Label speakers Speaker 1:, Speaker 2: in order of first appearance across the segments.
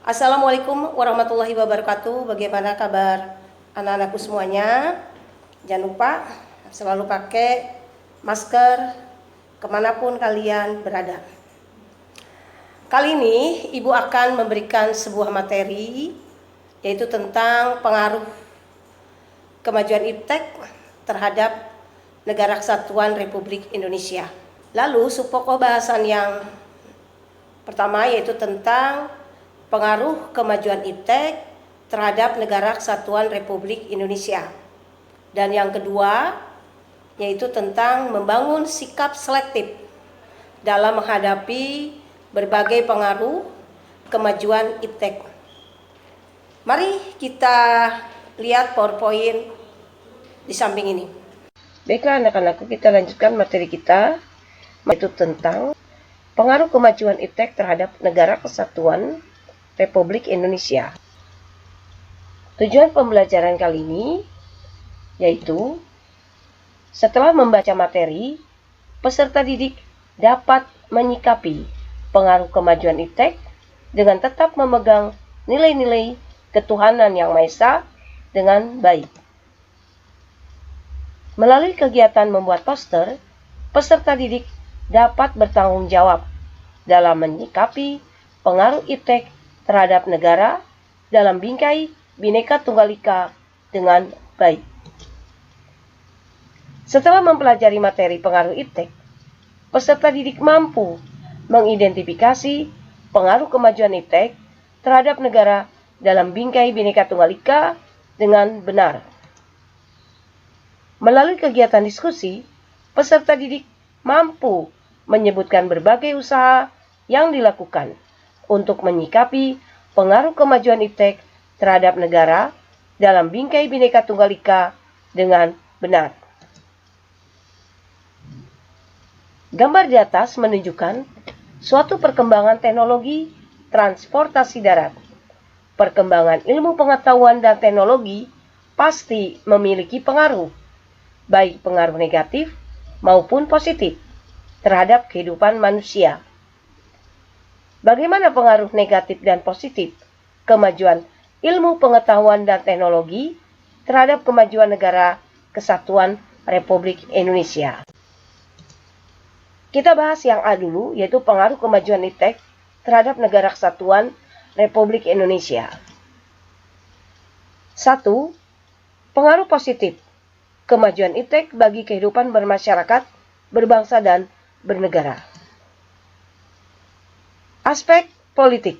Speaker 1: Assalamualaikum warahmatullahi wabarakatuh. Bagaimana kabar anak-anakku semuanya? Jangan lupa selalu pakai masker kemanapun kalian berada. Kali ini Ibu akan memberikan sebuah materi, yaitu tentang pengaruh kemajuan iptek terhadap Negara Kesatuan Republik Indonesia. Lalu subpokok bahasan yang pertama yaitu tentang pengaruh kemajuan iptek terhadap Negara Kesatuan Republik Indonesia. Dan yang kedua yaitu tentang membangun sikap selektif dalam menghadapi berbagai pengaruh kemajuan iptek. Mari kita lihat PowerPoint di samping ini. Baiklah anak-anakku, kita lanjutkan materi kita, yaitu tentang pengaruh kemajuan iptek terhadap Negara Kesatuan Republik Indonesia. Tujuan pembelajaran kali ini yaitu setelah membaca materi, peserta didik dapat menyikapi pengaruh kemajuan iptek dengan tetap memegang nilai-nilai ketuhanan yang Maha Esa dengan baik. Melalui kegiatan membuat poster, peserta didik dapat bertanggung jawab dalam menyikapi pengaruh iptek terhadap negara dalam bingkai Bhinneka Tunggal Ika dengan baik. Setelah mempelajari materi pengaruh iptek, peserta didik mampu mengidentifikasi pengaruh kemajuan iptek terhadap negara dalam bingkai Bhinneka Tunggal Ika dengan benar. Melalui kegiatan diskusi, peserta didik mampu menyebutkan berbagai usaha yang dilakukan untuk menyikapi pengaruh kemajuan iptek terhadap negara dalam bingkai Bhinneka Tunggal Ika dengan benar. Gambar di atas menunjukkan suatu perkembangan teknologi transportasi darat. Perkembangan ilmu pengetahuan dan teknologi pasti memiliki pengaruh, baik pengaruh negatif maupun positif, terhadap kehidupan manusia. Bagaimana pengaruh negatif dan positif kemajuan ilmu pengetahuan dan teknologi terhadap kemajuan Negara Kesatuan Republik Indonesia? Kita bahas yang A dulu, yaitu pengaruh kemajuan iptek terhadap Negara Kesatuan Republik Indonesia. 1. Pengaruh positif kemajuan iptek bagi kehidupan bermasyarakat, berbangsa, dan bernegara. Aspek politik.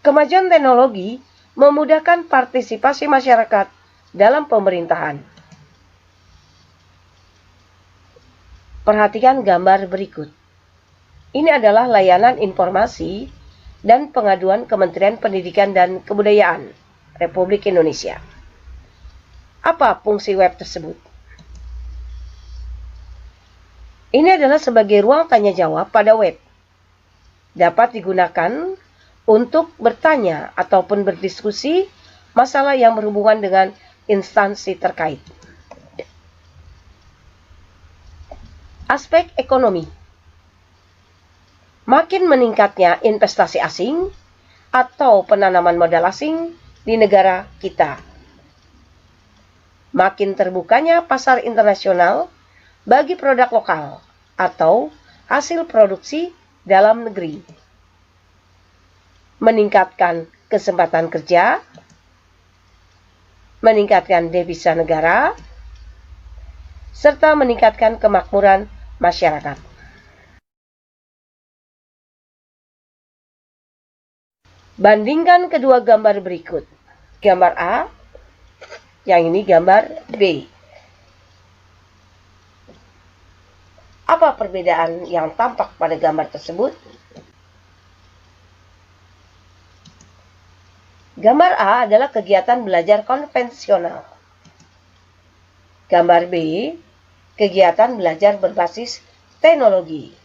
Speaker 1: Kemajuan teknologi memudahkan partisipasi masyarakat dalam pemerintahan. Perhatikan gambar berikut. Ini adalah layanan informasi dan pengaduan Kementerian Pendidikan dan Kebudayaan Republik Indonesia. Apa fungsi web tersebut? Ini adalah sebagai ruang tanya jawab pada web. Dapat digunakan untuk bertanya ataupun berdiskusi masalah yang berhubungan dengan instansi terkait. Aspek ekonomi. Makin meningkatnya investasi asing atau penanaman modal asing di negara kita. Makin terbukanya pasar internasional bagi produk lokal atau hasil produksi dalam negeri. Meningkatkan kesempatan kerja, meningkatkan devisa negara, serta meningkatkan kemakmuran masyarakat. Bandingkan kedua gambar berikut. Gambar A, yang ini gambar B. Apa perbedaan yang tampak pada gambar tersebut? Gambar A adalah kegiatan belajar konvensional. Gambar B, kegiatan belajar berbasis teknologi.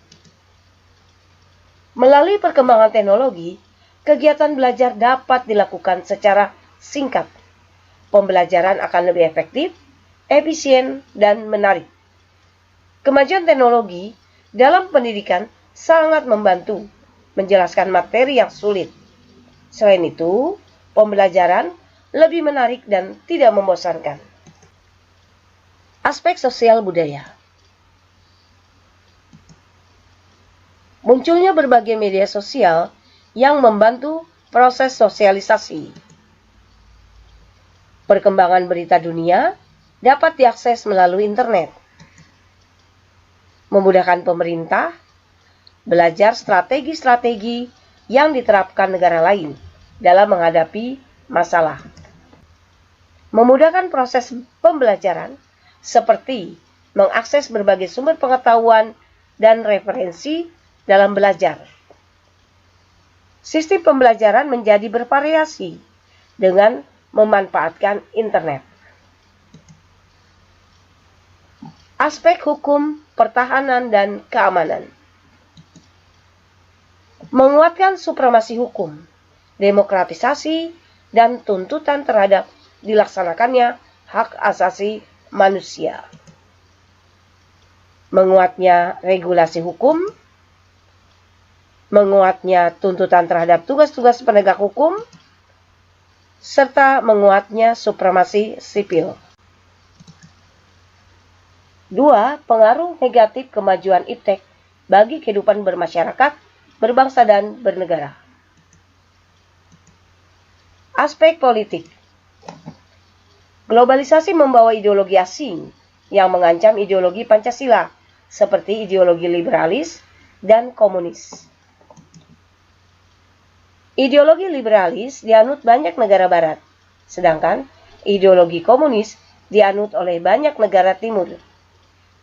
Speaker 1: Melalui perkembangan teknologi, kegiatan belajar dapat dilakukan secara singkat. Pembelajaran akan lebih efektif, efisien, dan menarik. Kemajuan teknologi dalam pendidikan sangat membantu menjelaskan materi yang sulit Selain itu, pembelajaran lebih menarik dan tidak membosankan. Aspek sosial budaya. Munculnya berbagai media sosial yang membantu proses sosialisasi. Perkembangan berita dunia dapat diakses melalui internet, memudahkan pemerintah belajar strategi-strategi yang diterapkan negara lain dalam menghadapi masalah. Memudahkan proses pembelajaran seperti mengakses berbagai sumber pengetahuan dan referensi dalam belajar. Sistem pembelajaran menjadi bervariasi dengan memanfaatkan internet. Aspek hukum, pertahanan, dan keamanan. Menguatkan supremasi hukum, demokratisasi, dan tuntutan terhadap dilaksanakannya hak asasi manusia. Menguatnya regulasi hukum, menguatnya tuntutan terhadap tugas-tugas penegak hukum, serta menguatnya supremasi sipil. 2. Pengaruh negatif kemajuan iptek bagi kehidupan bermasyarakat, berbangsa, dan bernegara. Aspek politik. Globalisasi membawa ideologi asing yang mengancam ideologi Pancasila, seperti ideologi liberalis dan komunis. Ideologi liberalis dianut banyak negara barat, sedangkan ideologi komunis dianut oleh banyak negara timur.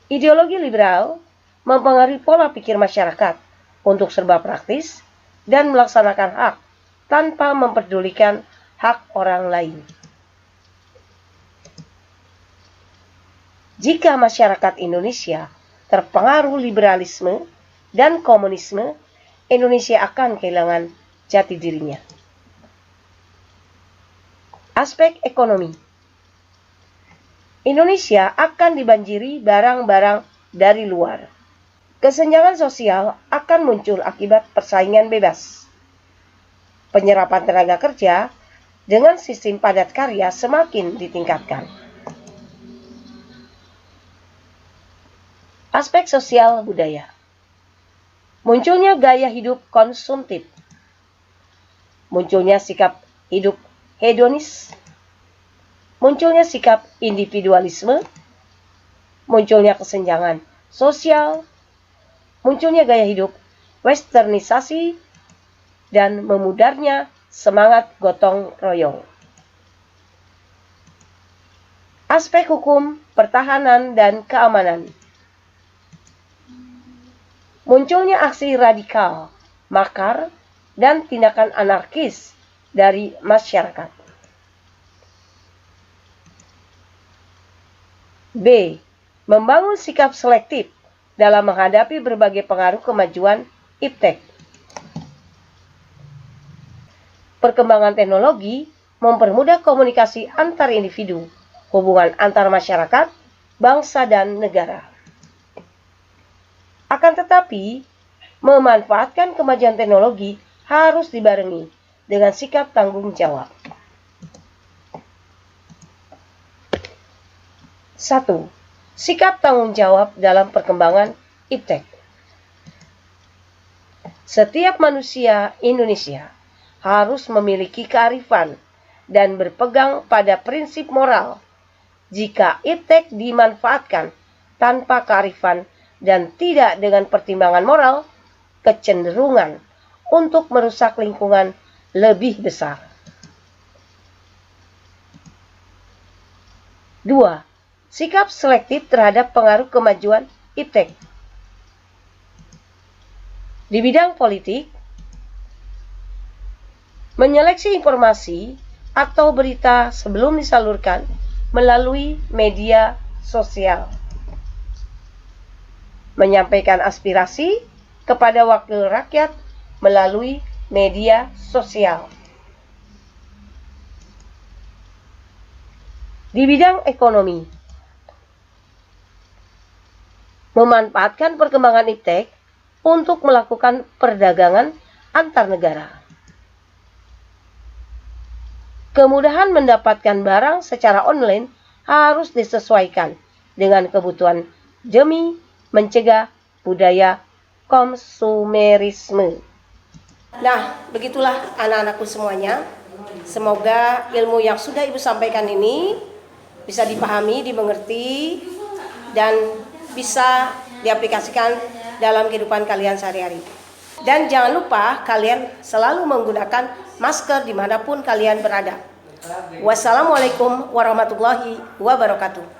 Speaker 1: Ideologi liberal mempengaruhi pola pikir masyarakat untuk serba praktis dan melaksanakan hak tanpa memperdulikan hak orang lain. Jika masyarakat Indonesia terpengaruh liberalisme dan komunisme, Indonesia akan kehilangan jati dirinya. Aspek ekonomi. Indonesia akan dibanjiri barang-barang dari luar. Kesenjangan sosial akan muncul akibat persaingan bebas. Penyerapan tenaga kerja dengan sistem padat karya semakin ditingkatkan. Aspek sosial budaya. Munculnya gaya hidup konsumtif. Munculnya sikap hidup hedonis. Munculnya sikap individualisme. Munculnya kesenjangan sosial. Munculnya gaya hidup westernisasi dan memudarnya semangat gotong royong. Aspek hukum, pertahanan, dan keamanan. Munculnya aksi radikal, makar, dan tindakan anarkis dari masyarakat. B. Membangun sikap selektif dalam menghadapi berbagai pengaruh kemajuan iptek. Perkembangan teknologi mempermudah komunikasi antar individu, hubungan antar masyarakat, bangsa, dan negara. Akan tetapi, memanfaatkan kemajuan teknologi harus dibarengi dengan sikap tanggung jawab. 1. Sikap tanggung jawab dalam perkembangan iptek. Setiap manusia Indonesia harus memiliki kearifan dan berpegang pada prinsip moral. Jika iptek dimanfaatkan tanpa kearifan dan tidak dengan pertimbangan moral, kecenderungan untuk merusak lingkungan lebih besar. 2. Sikap selektif terhadap pengaruh kemajuan iptek. Di bidang politik, menyeleksi informasi atau berita sebelum disalurkan melalui media sosial. Menyampaikan aspirasi kepada wakil rakyat melalui media sosial. Di bidang ekonomi, memanfaatkan perkembangan iptek untuk melakukan perdagangan antar negara. Kemudahan mendapatkan barang secara online harus disesuaikan dengan kebutuhan demi mencegah budaya konsumerisme. Nah, begitulah anak-anakku semuanya. Semoga ilmu yang sudah Ibu sampaikan ini bisa dipahami, dimengerti, dan bisa diaplikasikan dalam kehidupan kalian sehari-hari. Dan jangan lupa kalian selalu menggunakan masker dimanapun kalian berada. Wassalamualaikum warahmatullahi wabarakatuh.